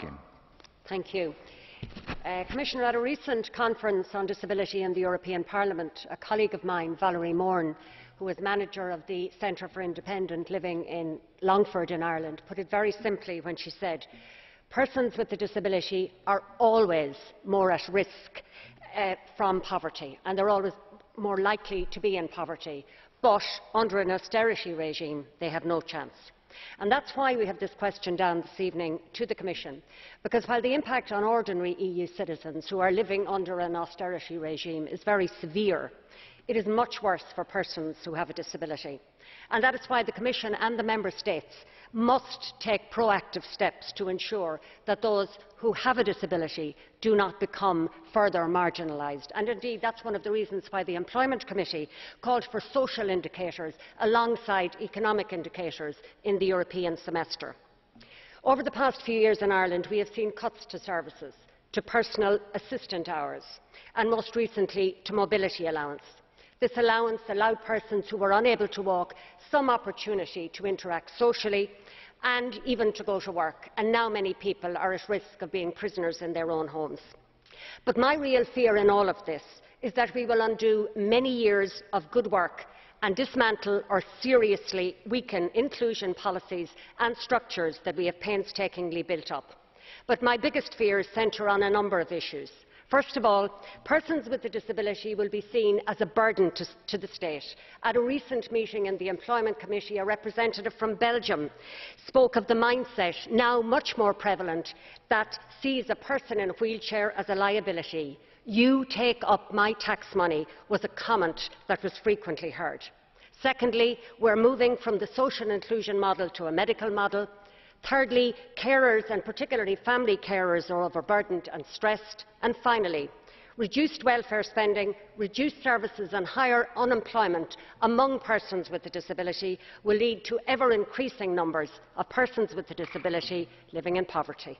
Harkin. Thank you. Commissioner, at a recent conference on disability in the European Parliament, a colleague of mine, Valerie Moran, who is manager of the Centre for Independent Living in Longford in Ireland, put it very simply when she said, persons with a disability are always more at risk from poverty, and they're always more likely to be in poverty, but under an austerity regime they have no chance. And that's why we have this question down this evening to the Commission, because while the impact on ordinary EU citizens who are living under an austerity regime is very severe, it is much worse for persons who have a disability. And that is why the Commission and the Member States must take proactive steps to ensure that those who have a disability do not become further marginalised. And indeed, that's one of the reasons why the Employment Committee called for social indicators alongside economic indicators in the European semester. Over the past few years in Ireland, we have seen cuts to services, to personal assistant hours, and most recently to mobility allowance. This allowance allowed persons who were unable to walk some opportunity to interact socially and even to go to work, and now many people are at risk of being prisoners in their own homes. But my real fear in all of this is that we will undo many years of good work and dismantle or seriously weaken inclusion policies and structures that we have painstakingly built up. But my biggest fears centre on a number of issues. First of all, persons with a disability will be seen as a burden to the state. At a recent meeting in the Employment Committee, a representative from Belgium spoke of the mindset, now much more prevalent, that sees a person in a wheelchair as a liability. "You take up my tax money," was a comment that was frequently heard. Secondly, we are moving from the social inclusion model to a medical model. Thirdly, carers, and particularly family carers, are overburdened and stressed. And finally, reduced welfare spending, reduced services and higher unemployment among persons with a disability will lead to ever-increasing numbers of persons with a disability living in poverty.